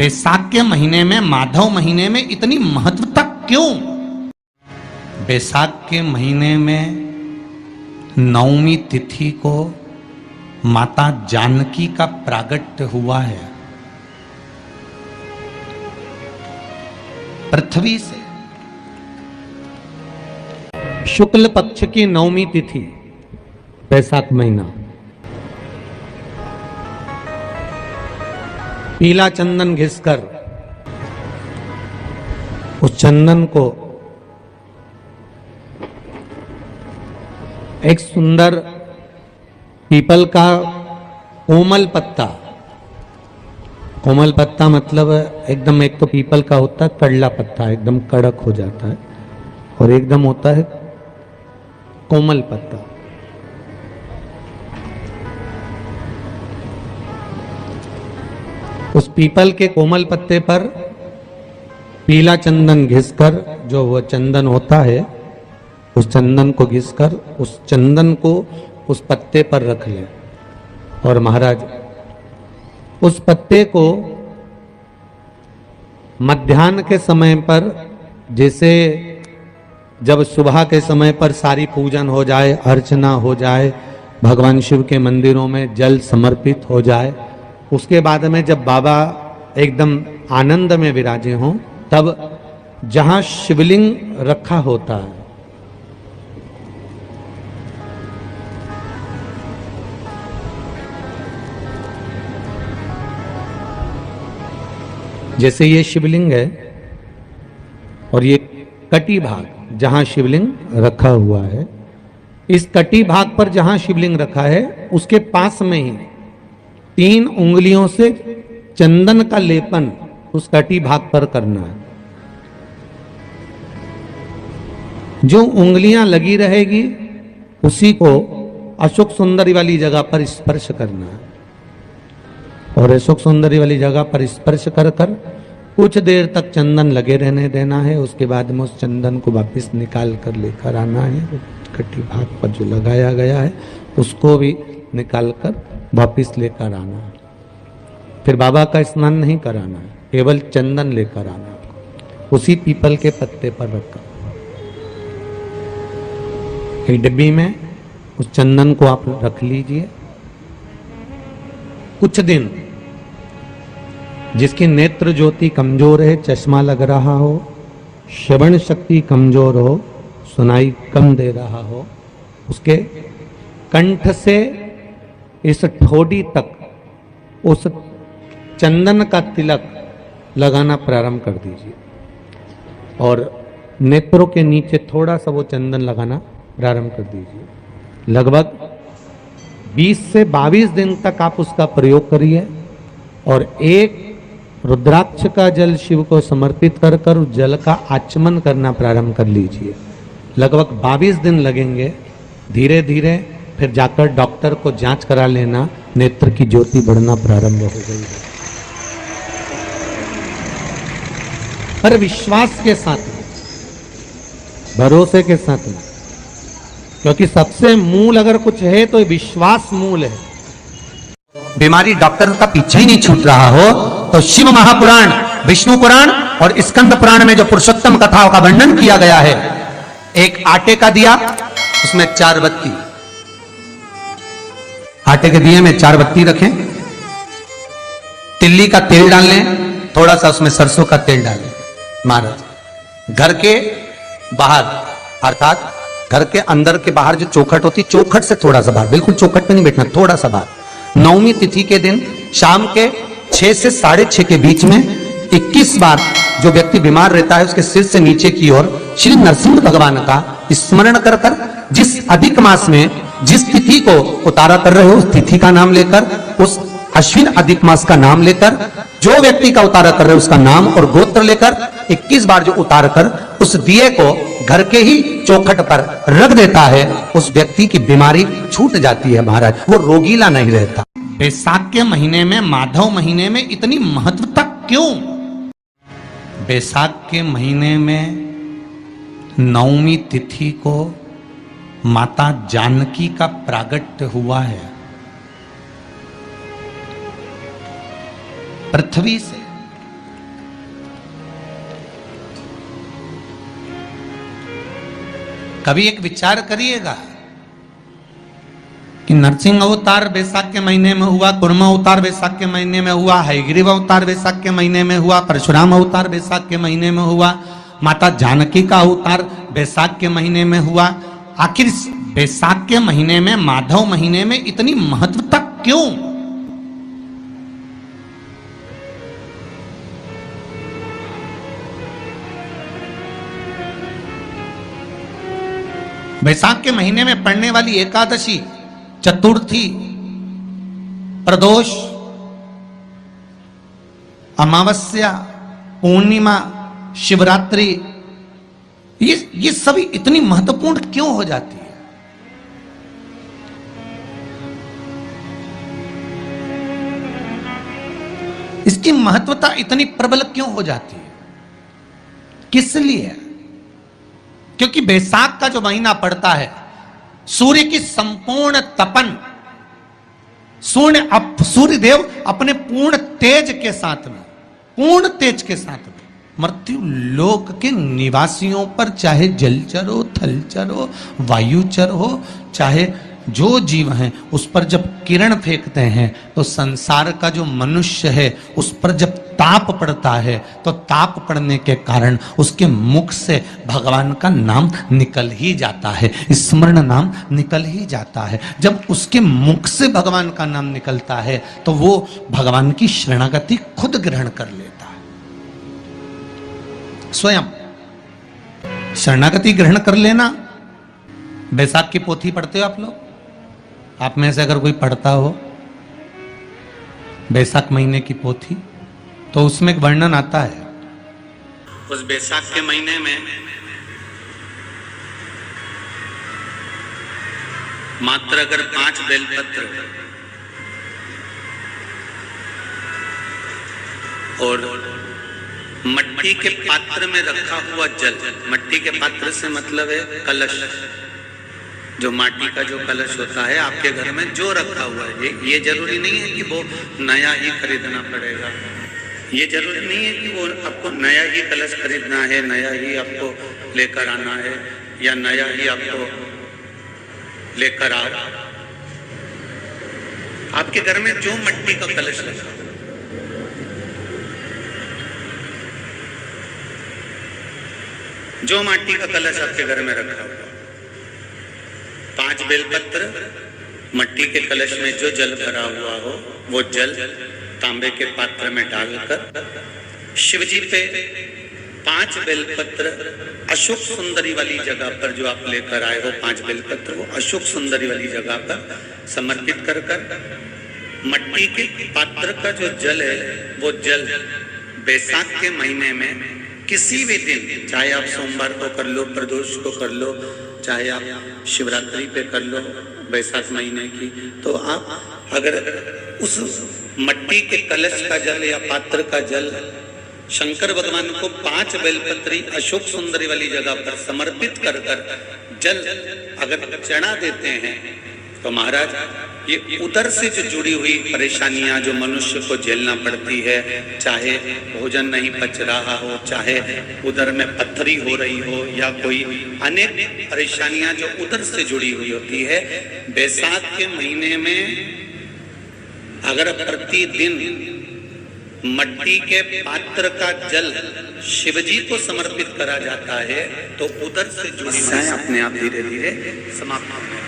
बैसाख के महीने में, माधव महीने में इतनी महत्वता क्यों? बैसाख के महीने में नवमी तिथि को माता जानकी का प्रागट्य हुआ है। पृथ्वी से शुक्ल पक्ष की नवमी तिथि, बैसाख महीना, पीला चंदन घिसकर उस चंदन को एक सुंदर पीपल का कोमल पत्ता, कोमल पत्ता मतलब एकदम, एक तो पीपल का होता है कड़ला पत्ता, एकदम कड़क हो जाता है, और एकदम होता है कोमल पत्ता। उस पीपल के कोमल पत्ते पर पीला चंदन घिसकर, जो वह चंदन होता है, उस चंदन को घिसकर उस चंदन को उस पत्ते पर रख ले। और महाराज उस पत्ते को मध्याह्न के समय पर, जैसे जब सुबह के समय पर सारी पूजन हो जाए, अर्चना हो जाए, भगवान शिव के मंदिरों में जल समर्पित हो जाए, उसके बाद में जब बाबा एकदम आनंद में विराजे हों, तब जहां शिवलिंग रखा होता है, जैसे ये शिवलिंग है और ये कटी भाग जहां शिवलिंग रखा हुआ है, इस कटी भाग पर जहां शिवलिंग रखा है उसके पास में ही 3 उंगलियों से चंदन का लेपन उस कटी भाग पर करना है। जो उंगलियां लगी रहेगी उसी को अशोक सुंदरी वाली जगह पर स्पर्श करना है, और अशोक सुंदरी वाली जगह पर स्पर्श कर कर कुछ देर तक चंदन लगे रहने देना है। उसके बाद में उस चंदन को वापस निकाल कर लेकर आना है। कटी भाग पर जो लगाया गया है उसको भी निकाल कर वापस लेकर आना है। फिर बाबा का स्नान नहीं कराना है, केवल चंदन लेकर आना है, उसी पीपल के पत्ते पर रखकर एक डिब्बी में उस चंदन को आप रख लीजिए। कुछ दिन, जिसकी नेत्र ज्योति कमजोर है, चश्मा लग रहा हो, श्रवण शक्ति कमजोर हो, सुनाई कम दे रहा हो, उसके कंठ से इस ठोड़ी तक उस चंदन का तिलक लगाना प्रारंभ कर दीजिए, और नेत्रों के नीचे थोड़ा सा वो चंदन लगाना प्रारंभ कर दीजिए। लगभग 20 से 22 दिन तक आप उसका प्रयोग करिए, और एक रुद्राक्ष का जल शिव को समर्पित कर कर उस जल का आचमन करना प्रारंभ कर लीजिए। लगभग 22 दिन लगेंगे। धीरे धीरे फिर जाकर डॉक्टर को जांच करा लेना, नेत्र की ज्योति बढ़ना प्रारंभ हो गई है। पर विश्वास के साथ में, भरोसे के साथ में, क्योंकि सबसे मूल अगर कुछ है तो विश्वास मूल है। बीमारी डॉक्टर का पीछे ही नहीं छूट रहा हो तो शिव महापुराण, विष्णु पुराण और स्कंद पुराण में जो पुरुषोत्तम कथाओं का वर्णन किया गया है, एक आटे का दिया, उसमें 4 बत्ती, आटे के दिए में 4 बत्ती रखें, तिल्ली का तेल डाल लें, थोड़ा सा उसमें सरसों का तेल डालें। महाराज घर के बाहर, अर्थात घर के अंदर के बाहर जो चौखट होती, चौखट से थोड़ा सा बाहर, बिल्कुल चौखट पे नहीं बैठना, थोड़ा सा बाहर, नवमी तिथि के दिन शाम के 6 से 6:30 के बीच में 21 बार जो व्यक्ति बीमार रहता है उसके सिर से नीचे की ओर श्री नरसिंह भगवान का स्मरण कर कर, जिस अधिक मास में जिस तिथि को उतारा कर रहे हो उस तिथि का नाम लेकर, उस अश्विन अधिक मास का नाम लेकर, जो व्यक्ति का उतारा कर रहे हो उसका नाम और गोत्र लेकर 21 बार जो उतार कर उस दिए को घर के ही चौखट पर रख देता है, उस व्यक्ति की बीमारी छूट जाती है महाराज, वो रोगीला नहीं रहता। बैसाख के महीने में, माधव महीने में इतनी महत्वता क्यों? बैसाख के महीने में नवमी तिथि को माता जानकी का प्रागट्य हुआ है। पृथ्वी से कभी एक विचार करिएगा कि नरसिंह अवतार बैसाख के महीने में हुआ, कुर्मा अवतार बैसाख के महीने में हुआ, हयग्रीव अवतार बैसाख के महीने में हुआ, परशुराम अवतार बैसाख के महीने में हुआ, माता जानकी का अवतार बैसाख के महीने में हुआ। आखिर बैसाख के महीने में, माधव महीने में इतनी महत्वता क्यों? बैसाख के महीने में पड़ने वाली एकादशी, चतुर्थी, प्रदोष, अमावस्या, पूर्णिमा, शिवरात्रि, ये सभी इतनी महत्वपूर्ण क्यों हो जाती है? इसकी महत्वता इतनी प्रबल क्यों हो जाती है? किस लिए? क्योंकि बैसाख का जो महीना पड़ता है, सूर्य की संपूर्ण तपन, सूर्य देव अपने पूर्ण तेज के साथ में, पूर्ण तेज के साथ में मृत्यु लोक के निवासियों पर, चाहे जलचर हो, थलचर हो, वायुचर हो, चाहे जो जीव हैं, उस पर जब किरण फेंकते हैं तो संसार का जो मनुष्य है उस पर जब ताप पड़ता है तो ताप पड़ने के कारण उसके मुख से भगवान का नाम निकल ही जाता है, स्मरण नाम निकल ही जाता है। जब उसके मुख से भगवान का नाम निकलता है तो वो भगवान की शरणागति खुद ग्रहण कर लेता है, स्वयं शरणागति ग्रहण कर लेना। बैसाख की पोथी पढ़ते हो आप लोग? आप में से अगर कोई पढ़ता हो बैसाख महीने की पोथी, तो उसमें एक वर्णन आता है। उस बैसाख के महीने में मात्र अगर 5 बेलपत्र और मट्टी के पात्र में रखा हुआ जल, मट्टी के पात्र से मतलब है कलश, जो माटी का जो कलश होता है आपके घर में जो रखा हुआ है, ये जरूरी नहीं है कि वो नया ही खरीदना पड़ेगा, ये जरूरी नहीं है कि वो आपको नया ही कलश खरीदना है, नया ही आपको लेकर आना है, या नया ही आपको लेकर आओ। आपके घर में जो मट्टी का कलश रखा, जो माटी का कलश आपके घर में रखा हुआ, 5 बेलपत्र, मट्टी के कलश में जो जल भरा हुआ हो वो जल तांबे के पात्र में डालकर शिव जी पे 5 बेलपत्र अशोक सुंदरी वाली जगह पर, जो आप लेकर आए हो 5 बेलपत्र, वो अशोक सुंदरी वाली जगह पर समर्पित कर मट्टी के पात्र का जो जल है वो जल बैसाख के महीने में किसी भी दिन, चाहे आप सोमवार को कर लो, प्रदोष को कर लो, चाहे आप शिवरात्रि पे कर लो बैसाख महीने की, तो आप अगर उस मट्टी के कलश का जल या पात्र का जल शंकर भगवान को 5 बेलपत्री अशोक सुंदरी वाली जगह पर समर्पित कर जल अगर चढ़ा देते हैं तो महाराज ये उदर से जो जुड़ी हुई परेशानियां जो मनुष्य को झेलना पड़ती है, चाहे भोजन नहीं पच रहा हो, चाहे उदर में पत्थरी हो रही हो, या कोई अनेक परेशानियां जो उदर से जुड़ी हुई होती है, बैसाख के महीने में अगर प्रतिदिन मट्टी के पात्र का जल शिवजी को समर्पित करा जाता है तो उदर से जुड़ी समस्याएं अपने आप धीरे धीरे समाप्त